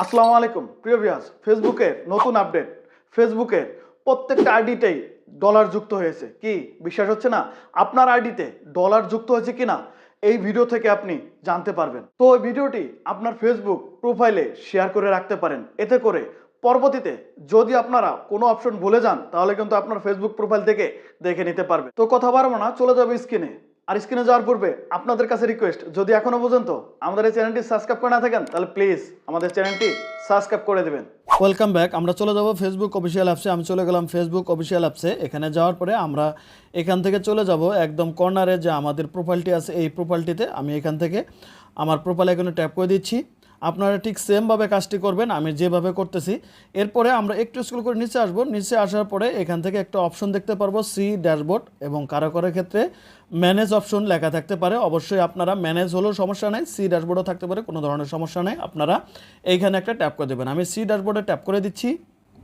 আসসালামু আলাইকুম প্রিয় ভিউয়ার্স, ফেসবুকের নতুন আপডেট। ফেসবুকের প্রত্যেকটা আইডিতেই ডলার যুক্ত হয়েছে। কি বিশ্বাস হচ্ছে না? আপনার আইডিতে ডলার যুক্ত হয়েছে কিনা এই ভিডিও থেকে আপনি জানতে পারবেন। তো এই ভিডিওটি আপনার ফেসবুক প্রোফাইলে শেয়ার করে রাখতে পারেন। এতে করে পরবর্তীতে যদি আপনারা কোনো অপশন ভুলে যান তাহলে কিন্তু আপনার ফেসবুক প্রোফাইল থেকে দেখে নিতে পারবেন। তো কথা বাড়াবো না, চলে যাবে স্ক্রিনে। আর স্ক্রিনে যাওয়ার পূর্বে আপনাদের কাছে রিকোয়েস্ট, যদি এখনো পর্যন্ত আমাদের এই চ্যানেলটি সাবস্ক্রাইব করে না থাকেন তাহলে প্লিজ আমাদের চ্যানেলটি সাবস্ক্রাইব করে দেবেন। Welcome back. আমরা চলে যাব ফেসবুক অফিসিয়াল অ্যাপসে। আমি চলে গেলাম ফেসবুক অফিসিয়াল অ্যাপসে। এখানে যাওয়ার পরে আমরা এখান থেকে চলে যাব একদম কর্নারে যে আমাদের প্রোফাইলটি আছে এই প্রোফাইলটিতে। আমি এখান থেকে আমার প্রোফাইল এখানে ট্যাপ করে দিচ্ছি। আপনারা ঠিক সেমভাবে কাজটি করবেন আমি যেভাবে করতেছি। এরপরে আমরা একটু স্ক্রল করে নিচে আসব। নিচে আসার পরে এখান থেকে একটা অপশন দেখতে পারবো সি ড্যাশবোর্ড, এবং কারো কারো ক্ষেত্রে ম্যানেজ অপশন লেখা থাকতে পারে। অবশ্যই আপনারা ম্যানেজ হলেও সমস্যা নেই, সি ড্যাশবোর্ডও থাকতে পারে, কোনো ধরনের সমস্যা নেই। আপনারা এইখানে একটা ট্যাপ করে দেবেন। আমি সি ড্যাশবোর্ডে ট্যাপ করে দিচ্ছি।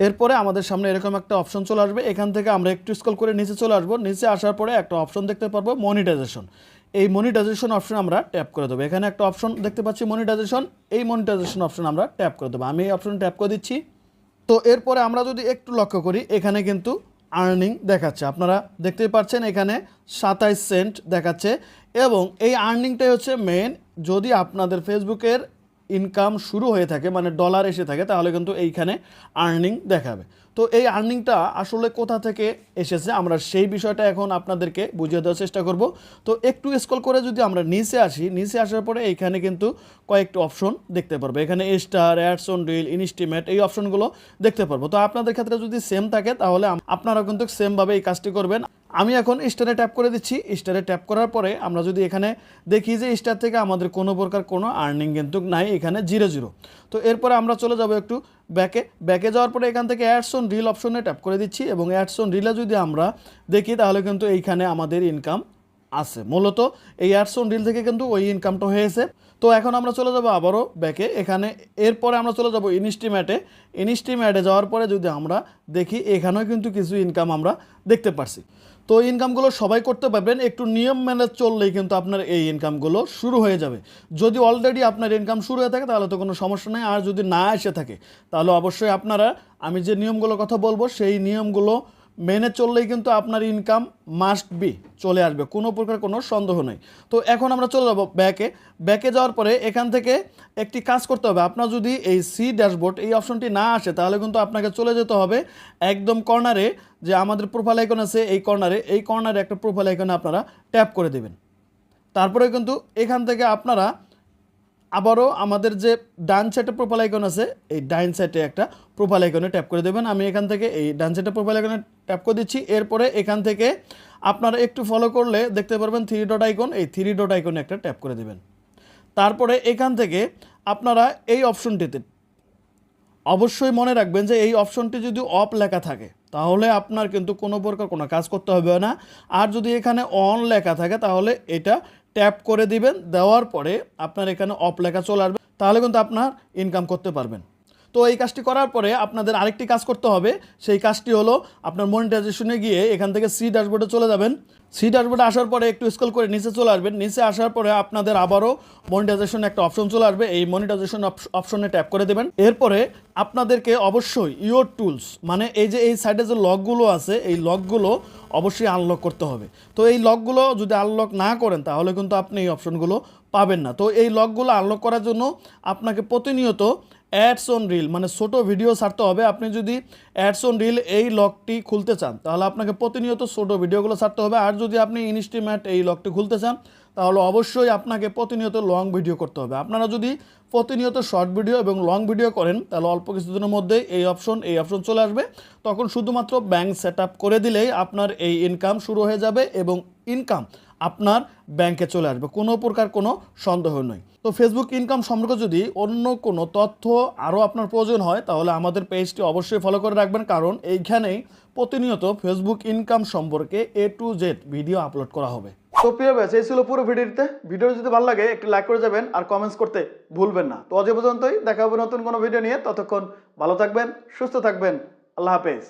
এরপরে আমাদের সামনে এরকম একটা অপশন চলে আসবে। এখান থেকে আমরা একটু স্ক্রল করে নিচে চলে আসবো। নিচে আসার পরে একটা অপশন দেখতে পারবো মনিটাইজেশন। এই মনিটাইজেশন অপশন আমরা ট্যাপ করে দেবো। এখানে একটা অপশন দেখতে পাচ্ছি মনিটাইজেশন, এই মনিটাইজেশন অপশন আমরা ট্যাপ করে দেবো। আমি এই অপশন ট্যাপ করে দিচ্ছি। তো এরপরে আমরা যদি একটু লক্ষ্য করি এখানে কিন্তু আর্নিং দেখাচ্ছে, আপনারা দেখতেই পাচ্ছেন এখানে 27 সেন্ট দেখাচ্ছে। এবং এই আর্নিংটাই হচ্ছে মেন। যদি আপনাদের ফেসবুকের ইনকাম শুরু হয়ে থাকে, মানে ডলার এসে থাকে, তাহলে কিন্তু এইখানে আর্নিং দেখাবে। তো এই আর্নিংটা আসলে কোথা থেকে এসেছে আমরা সেই বিষয়টা এখন আপনাদেরকে বুঝিয়ে দেওয়ার চেষ্টা করব। তো একটু স্ক্রল করে যদি আমরা নিচে আসি, নিচে আসার পরে এইখানে কিন্তু কয়েকটা অপশন দেখতে পারবো। এখানে স্টার, অ্যাডস অন রিল, ইনস্টিমেট, এই অপশনগুলো দেখতে পারবো। তো আপনাদের ক্ষেত্রে যদি সেম থাকে তাহলে আপনারা কিন্তু সেমভাবে এই কাজটি করবেন। আমি এখন স্টারে ট্যাপ করে দিচ্ছি। স্টারে ট্যাপ করার পরে আমরা যদি এখানে দেখি যে স্টার থেকে আমাদের কোনো প্রকার কোনো আর্নিং কিন্তু নাই, এখানে 0 তো এরপরে আমরা চলে যাব একটু ব্যাকে যাওয়ার পরে এখান থেকে অ্যাডস অন রিল অপশনে ট্যাপ করে দিচ্ছি। এবং অ্যাডস অন রিলে যদি আমরা দেখি তাহলে কিন্তু এইখানে আমাদের ইনকাম আছে। মূলত এই অ্যাডস অন রিল থেকে কিন্তু ওই ইনকামটা হয়েছে। তো এখন আমরা চলে যাব আবারও ব্যাকে। এখানে এরপরে আমরা চলে যাব ইনস্টিমেটে যাওয়ার পরে যদি আমরা দেখি এখানেও কিন্তু কিছু ইনকাম আমরা দেখতে পারছি। তো ইনকামগুলো সবাই করতে পারবেন, একটু নিয়ম মেনে চললেই কিন্তু আপনার এই ইনকামগুলো শুরু হয়ে যাবে। যদি অলরেডি আপনার ইনকাম শুরু হয়ে থাকে তাহলে তো কোনো সমস্যা নেই, আর যদি না এসে থাকে তাহলে অবশ্যই আপনারা আমি যে নিয়মগুলোর কথা বলবো সেই নিয়মগুলো মেনে চললেই কিন্তু আপনার ইনকাম মাস্ট বি চলে আসবে, কোনো প্রকার কোনো সন্দেহ নেই। তো এখন আমরা চলে যাব ব্যাকে যাওয়ার পরে এখান থেকে একটি কাজ করতে হবে। আপনার যদি এই সি ড্যাশবোর্ড এই অপশনটি না আসে তাহলে কিন্তু আপনাকে চলে যেতে হবে একদম কর্নারে যে আমাদের প্রোফাইল আইকন আছে, এই কর্নারে একটা প্রোফাইল আইকনে আপনারা ট্যাপ করে দেবেন। তারপরে কিন্তু এখান থেকে আপনারা আবারও আমাদের যে ডান সাইডে প্রোফাইল আইকন আছে এই ডান সাইডে একটা প্রোফাইল আইকনে ট্যাপ করে দেবেন। আমি এখান থেকে এই ডান সাইডে প্রোফাইল আইকনে ট্যাপ করে দিচ্ছি। এরপরে এখান থেকে আপনারা একটু ফলো করলে দেখতে পারবেন 3 ডট আইকন, এই 3 ডট আইকনে একটা ট্যাপ করে দেবেন। তারপরে এখান থেকে আপনারা এই অপশনটিতে অবশ্যই মনে রাখবেন যে এই অপশনটি যদি অফ লেখা থাকে তাহলে আপনার কিন্তু কোনো প্রকার কোনো কাজ করতে হবে না। আর যদি এখানে অন লেখা থাকে তাহলে এটা ট্যাপ করে দিবেন। দেওয়ার পরে আপনার এখানে অফ লেখা চলে আসবে, তাহলে কিন্তু আপনার ইনকাম করতে পারবেন। তো এই কাজটি করার পরে আপনাদের আরেকটি কাজ করতে হবে। সেই কাজটি হলো আপনার মনিটাইজেশনে গিয়ে এখান থেকে সি ড্যাশবোর্ডে চলে যাবেন। সি ড্যাশবোর্ডে আসার পরে একটু স্ক্রল করে নিচে চলে আসবেন। নিচে আসার পরে আপনাদের আবারও মনিটাইজেশন একটা অপশন চলে আসবে, এই মনিটাইজেশন অপশনে ট্যাপ করে দেবেন। এরপরে আপনাদেরকে অবশ্যই ইওর টুলস, মানে এই যে এই সাইডে যে লকগুলো আছে এই লকগুলো অবশ্যই আনলক করতে হবে। তো এই লকগুলো যদি আনলক না করেন তাহলে কিন্তু আপনি এই অপশনগুলো পাবেন না। তো এই লকগুলো আনলক করার জন্য আপনাকে প্রতিনিয়ত অ্যাডস অন রিল মানে ছোটো ভিডিও ছাড়তে হবে। আপনি যদি অ্যাডস অন রিল এই লকটি খুলতে চান তাহলে আপনাকে প্রতিনিয়ত ছোটো ভিডিওগুলো ছাড়তে হবে। আর যদি আপনি ইনস্টিমেট এই লকটি খুলতে চান তাহলে অবশ্যই আপনাকে প্রতিনিয়ত লং ভিডিও করতে হবে। আপনারা যদি প্রতিনিয়ত শর্ট ভিডিও এবং লং ভিডিও করেন তাহলে অল্প কিছুদিনের মধ্যে এই অপশন চলে আসবে। তখন শুধুমাত্র ব্যাংক সেট আপ করে দিলেই আপনার এই ইনকাম শুরু হয়ে যাবে এবং ইনকাম আপনার ব্যাংকে চলে আসবে, কোনো প্রকার কোনো সন্দেহ নেই। তো ফেসবুক ইনকাম সম্পর্কে যদি অন্য কোনো তথ্য আরও আপনার প্রয়োজন হয় তাহলে আমাদের পেজটি অবশ্যই ফলো করে রাখবেন, কারণ এইখানেই প্রতিনিয়ত ফেসবুক ইনকাম সম্পর্কে A to Z video upload করা হবে। তো প্রিয় ব্যাস, এই ছিল পুরো ভিডিও যদি ভালো লাগে একটু লাইক করে যাবেন আর কমেন্টস করতে ভুলবেন না। তো আজ পর্যন্তই, দেখা হবে নতুন কোনো ভিডিও নিয়ে। ততক্ষণ ভালো থাকবেন, সুস্থ থাকবেন, আল্লাহ হাফেজ।